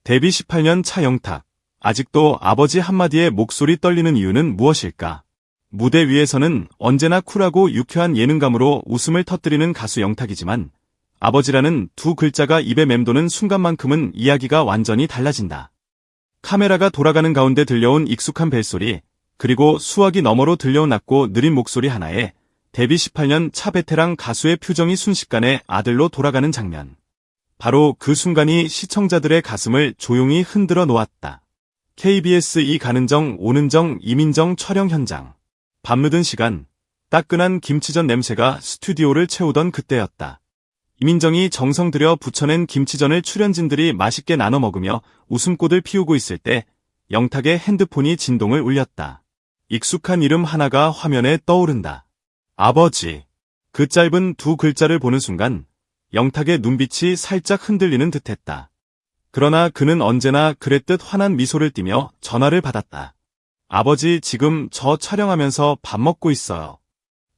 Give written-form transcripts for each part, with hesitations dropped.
데뷔 18년 차 영탁. 아직도 아버지 한마디에 목소리 떨리는 이유는 무엇일까? 무대 위에서는 언제나 쿨하고 유쾌한 예능감으로 웃음을 터뜨리는 가수 영탁이지만 아버지라는 두 글자가 입에 맴도는 순간만큼은 이야기가 완전히 달라진다. 카메라가 돌아가는 가운데 들려온 익숙한 벨소리, 그리고 수화기 너머로 들려온 낮고 느린 목소리 하나에 데뷔 18년 차 베테랑 가수의 표정이 순식간에 아들로 돌아가는 장면. 바로 그 순간이 시청자들의 가슴을 조용히 흔들어 놓았다. KBS 이 가는 정 오는 정 이민정 촬영 현장. 밤늦은 시간, 따끈한 김치전 냄새가 스튜디오를 채우던 그때였다. 이민정이 정성 들여 부쳐낸 김치전을 출연진들이 맛있게 나눠 먹으며 웃음꽃을 피우고 있을 때 영탁의 핸드폰이 진동을 울렸다. 익숙한 이름 하나가 화면에 떠오른다. 아버지. 그 짧은 두 글자를 보는 순간 영탁의 눈빛이 살짝 흔들리는 듯했다. 그러나 그는 언제나 그랬듯 환한 미소를 띠며 전화를 받았다. 아버지, 지금 저 촬영하면서 밥 먹고 있어요.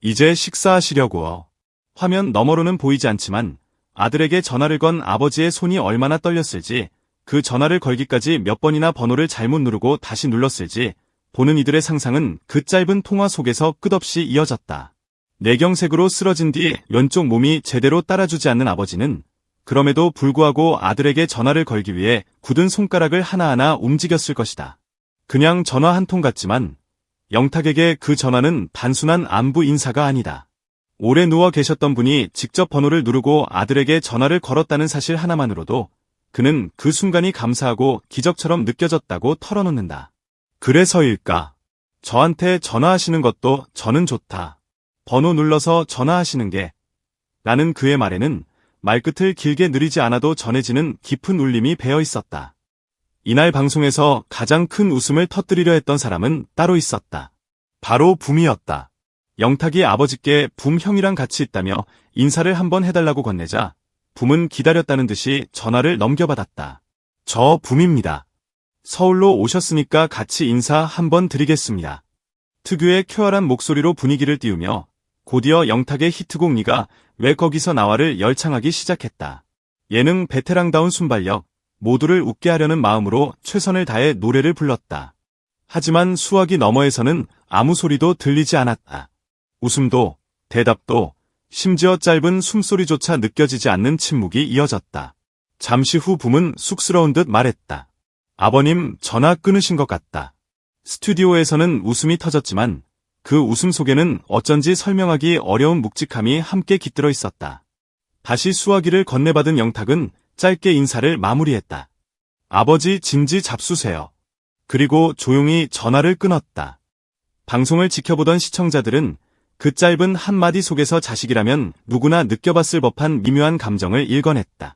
이제 식사하시려고요. 화면 너머로는 보이지 않지만 아들에게 전화를 건 아버지의 손이 얼마나 떨렸을지, 그 전화를 걸기까지 몇 번이나 번호를 잘못 누르고 다시 눌렀을지 보는 이들의 상상은 그 짧은 통화 속에서 끝없이 이어졌다. 뇌경색으로 쓰러진 뒤 왼쪽 몸이 제대로 따라주지 않는 아버지는 그럼에도 불구하고 아들에게 전화를 걸기 위해 굳은 손가락을 하나하나 움직였을 것이다. 그냥 전화 한 통 같지만 영탁에게 그 전화는 단순한 안부 인사가 아니다. 오래 누워 계셨던 분이 직접 번호를 누르고 아들에게 전화를 걸었다는 사실 하나만으로도 그는 그 순간이 감사하고 기적처럼 느껴졌다고 털어놓는다. 그래서일까? 저한테 전화하시는 것도 저는 좋다. 번호 눌러서 전화하시는 게. 라는 그의 말에는 말끝을 길게 느리지 않아도 전해지는 깊은 울림이 배어 있었다. 이날 방송에서 가장 큰 웃음을 터뜨리려 했던 사람은 따로 있었다. 바로 붐이었다. 영탁이 아버지께 붐 형이랑 같이 있다며 인사를 한번 해달라고 건네자 붐은 기다렸다는 듯이 전화를 넘겨받았다. 저 붐입니다. 서울로 오셨으니까 같이 인사 한번 드리겠습니다. 특유의 쾌활한 목소리로 분위기를 띄우며 곧이어 영탁의 히트곡 네가 왜 거기서 나와를 열창하기 시작했다. 예능 베테랑다운 순발력, 모두를 웃게 하려는 마음으로 최선을 다해 노래를 불렀다. 하지만 수화기 너머에서는 아무 소리도 들리지 않았다. 웃음도, 대답도, 심지어 짧은 숨소리조차 느껴지지 않는 침묵이 이어졌다. 잠시 후 붐은 쑥스러운 듯 말했다. 아버님, 전화 끊으신 것 같다. 스튜디오에서는 웃음이 터졌지만 그 웃음 속에는 어쩐지 설명하기 어려운 묵직함이 함께 깃들어 있었다. 다시 수화기를 건네받은 영탁은 짧게 인사를 마무리했다. 아버지, 진지 잡수세요. 그리고 조용히 전화를 끊었다. 방송을 지켜보던 시청자들은 그 짧은 한마디 속에서 자식이라면 누구나 느껴봤을 법한 미묘한 감정을 읽어냈다.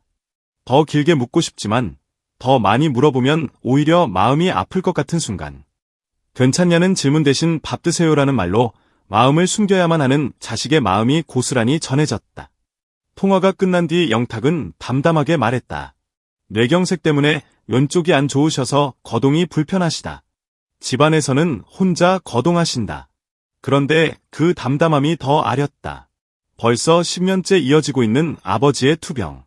더 길게 묻고 싶지만 더 많이 물어보면 오히려 마음이 아플 것 같은 순간. 괜찮냐는 질문 대신 밥 드세요라는 말로 마음을 숨겨야만 하는 자식의 마음이 고스란히 전해졌다. 통화가 끝난 뒤 영탁은 담담하게 말했다. 뇌경색 때문에 왼쪽이 안 좋으셔서 거동이 불편하시다. 집안에서는 혼자 거동하신다. 그런데 그 담담함이 더 아렸다. 벌써 10년째 이어지고 있는 아버지의 투병.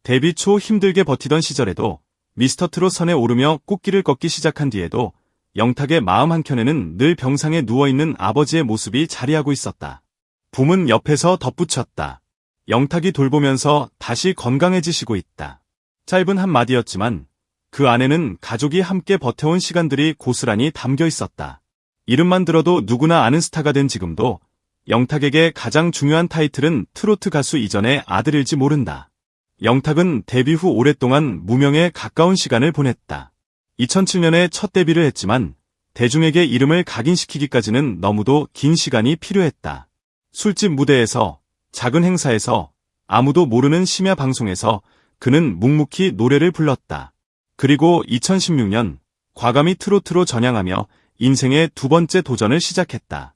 데뷔 초 힘들게 버티던 시절에도 미스터트롯 선에 오르며 꽃길을 걷기 시작한 뒤에도 영탁의 마음 한켠에는 늘 병상에 누워있는 아버지의 모습이 자리하고 있었다. 붐은 옆에서 덧붙였다. 영탁이 돌보면서 다시 건강해지시고 있다. 짧은 한마디였지만 그 안에는 가족이 함께 버텨온 시간들이 고스란히 담겨 있었다. 이름만 들어도 누구나 아는 스타가 된 지금도 영탁에게 가장 중요한 타이틀은 트로트 가수 이전의 아들일지 모른다. 영탁은 데뷔 후 오랫동안 무명에 가까운 시간을 보냈다. 2007년에 첫 데뷔를 했지만 대중에게 이름을 각인시키기까지는 너무도 긴 시간이 필요했다. 술집 무대에서, 작은 행사에서, 아무도 모르는 심야 방송에서 그는 묵묵히 노래를 불렀다. 그리고 2016년 과감히 트로트로 전향하며 인생의 두 번째 도전을 시작했다.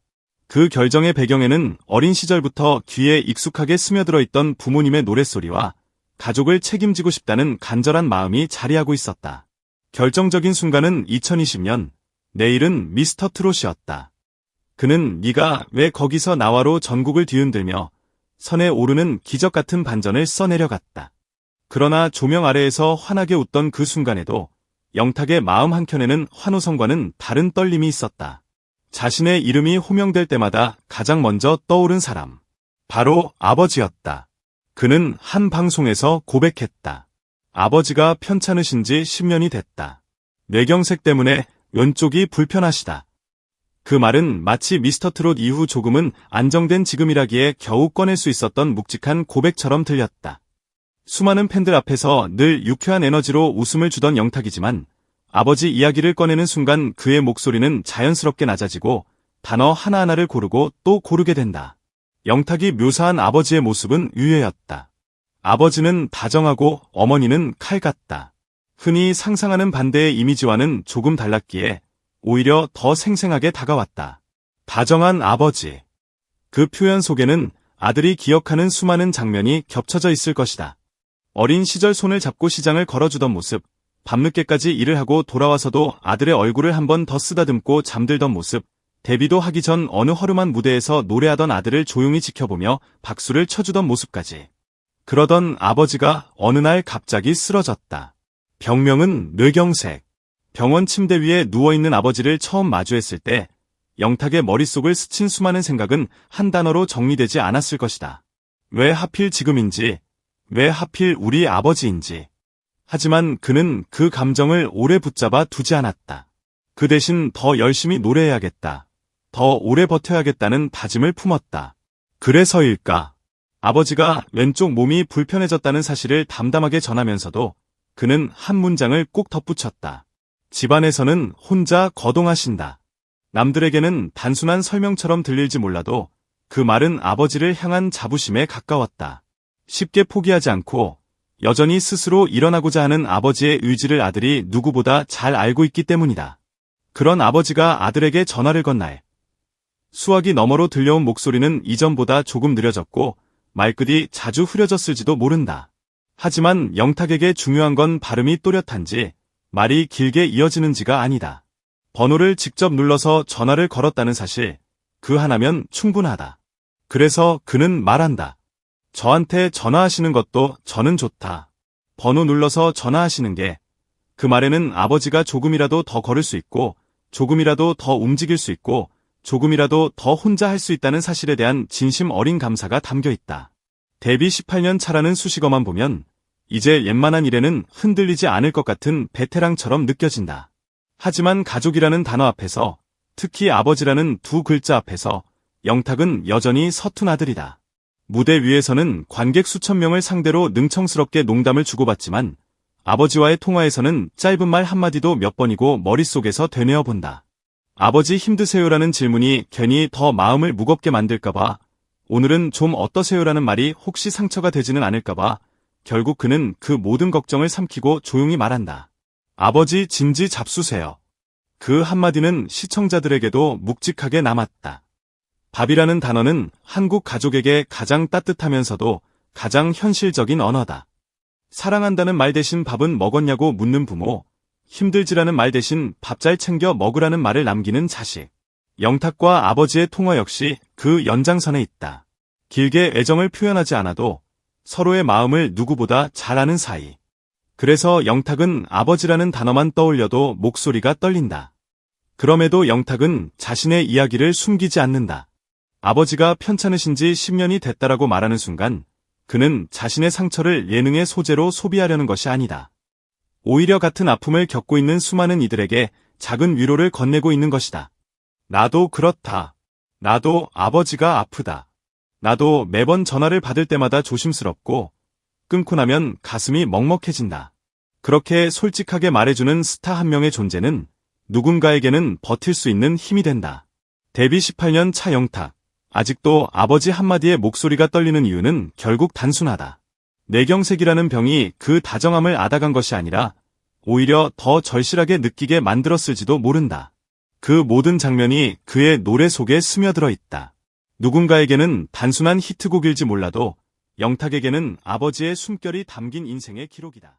그 결정의 배경에는 어린 시절부터 귀에 익숙하게 스며들어 있던 부모님의 노랫소리와 가족을 책임지고 싶다는 간절한 마음이 자리하고 있었다. 결정적인 순간은 2020년, 내일은 미스터 트롯이었다. 그는 네가 왜 거기서 나와로 전국을 뒤흔들며 선에 오르는 기적 같은 반전을 써내려갔다. 그러나 조명 아래에서 환하게 웃던 그 순간에도 영탁의 마음 한켠에는 환호성과는 다른 떨림이 있었다. 자신의 이름이 호명될 때마다 가장 먼저 떠오른 사람. 바로 아버지였다. 그는 한 방송에서 고백했다. 아버지가 편찮으신 지 10년이 됐다. 뇌경색 때문에 왼쪽이 불편하시다. 그 말은 마치 미스터트롯 이후 조금은 안정된 지금이라기에 겨우 꺼낼 수 있었던 묵직한 고백처럼 들렸다. 수많은 팬들 앞에서 늘 유쾌한 에너지로 웃음을 주던 영탁이지만 아버지 이야기를 꺼내는 순간 그의 목소리는 자연스럽게 낮아지고 단어 하나하나를 고르고 또 고르게 된다. 영탁이 묘사한 아버지의 모습은 유해였다. 아버지는 다정하고 어머니는 칼 같다. 흔히 상상하는 반대의 이미지와는 조금 달랐기에 오히려 더 생생하게 다가왔다. 다정한 아버지. 그 표현 속에는 아들이 기억하는 수많은 장면이 겹쳐져 있을 것이다. 어린 시절 손을 잡고 시장을 걸어주던 모습, 밤늦게까지 일을 하고 돌아와서도 아들의 얼굴을 한 번 더 쓰다듬고 잠들던 모습, 데뷔도 하기 전 어느 허름한 무대에서 노래하던 아들을 조용히 지켜보며 박수를 쳐주던 모습까지. 그러던 아버지가 어느 날 갑자기 쓰러졌다. 병명은 뇌경색. 병원 침대 위에 누워있는 아버지를 처음 마주했을 때 영탁의 머릿속을 스친 수많은 생각은 한 단어로 정리되지 않았을 것이다. 왜 하필 지금인지, 왜 하필 우리 아버지인지. 하지만 그는 그 감정을 오래 붙잡아 두지 않았다. 그 대신 더 열심히 노래해야겠다. 더 오래 버텨야겠다는 다짐을 품었다. 그래서일까? 아버지가 왼쪽 몸이 불편해졌다는 사실을 담담하게 전하면서도 그는 한 문장을 꼭 덧붙였다. 집안에서는 혼자 거동하신다. 남들에게는 단순한 설명처럼 들릴지 몰라도 그 말은 아버지를 향한 자부심에 가까웠다. 쉽게 포기하지 않고 여전히 스스로 일어나고자 하는 아버지의 의지를 아들이 누구보다 잘 알고 있기 때문이다. 그런 아버지가 아들에게 전화를 건 날. 수화기 너머로 들려온 목소리는 이전보다 조금 느려졌고 말끝이 자주 흐려졌을지도 모른다. 하지만 영탁에게 중요한 건 발음이 또렷한지 말이 길게 이어지는지가 아니다. 번호를 직접 눌러서 전화를 걸었다는 사실, 그 하나면 충분하다. 그래서 그는 말한다. 저한테 전화하시는 것도 저는 좋다. 번호 눌러서 전화하시는 게, 그 말에는 아버지가 조금이라도 더 걸을 수 있고, 조금이라도 더 움직일 수 있고, 조금이라도 더 혼자 할 수 있다는 사실에 대한 진심 어린 감사가 담겨 있다. 데뷔 18년 차라는 수식어만 보면 이제 웬만한 일에는 흔들리지 않을 것 같은 베테랑처럼 느껴진다. 하지만 가족이라는 단어 앞에서, 특히 아버지라는 두 글자 앞에서 영탁은 여전히 서툰 아들이다. 무대 위에서는 관객 수천 명을 상대로 능청스럽게 농담을 주고받지만 아버지와의 통화에서는 짧은 말 한마디도 몇 번이고 머릿속에서 되뇌어 본다. 아버지 힘드세요라는 질문이 괜히 더 마음을 무겁게 만들까봐, 오늘은 좀 어떠세요라는 말이 혹시 상처가 되지는 않을까봐 결국 그는 그 모든 걱정을 삼키고 조용히 말한다. 아버지 진지 잡수세요. 그 한마디는 시청자들에게도 묵직하게 남았다. 밥이라는 단어는 한국 가족에게 가장 따뜻하면서도 가장 현실적인 언어다. 사랑한다는 말 대신 밥은 먹었냐고 묻는 부모, 힘들지라는 말 대신 밥 잘 챙겨 먹으라는 말을 남기는 자식. 영탁과 아버지의 통화 역시 그 연장선에 있다. 길게 애정을 표현하지 않아도 서로의 마음을 누구보다 잘 아는 사이. 그래서 영탁은 아버지라는 단어만 떠올려도 목소리가 떨린다. 그럼에도 영탁은 자신의 이야기를 숨기지 않는다. 아버지가 편찮으신 지 10년이 됐다라고 말하는 순간 그는 자신의 상처를 예능의 소재로 소비하려는 것이 아니다. 오히려 같은 아픔을 겪고 있는 수많은 이들에게 작은 위로를 건네고 있는 것이다. 나도 그렇다. 나도 아버지가 아프다. 나도 매번 전화를 받을 때마다 조심스럽고 끊고 나면 가슴이 먹먹해진다. 그렇게 솔직하게 말해주는 스타 한 명의 존재는 누군가에게는 버틸 수 있는 힘이 된다. 데뷔 18년 차 영탁. 아직도 아버지 한마디에 목소리가 떨리는 이유는 결국 단순하다. 뇌경색이라는 병이 그 다정함을 앗아간 것이 아니라 오히려 더 절실하게 느끼게 만들었을지도 모른다. 그 모든 장면이 그의 노래 속에 스며들어 있다. 누군가에게는 단순한 히트곡일지 몰라도 영탁에게는 아버지의 숨결이 담긴 인생의 기록이다.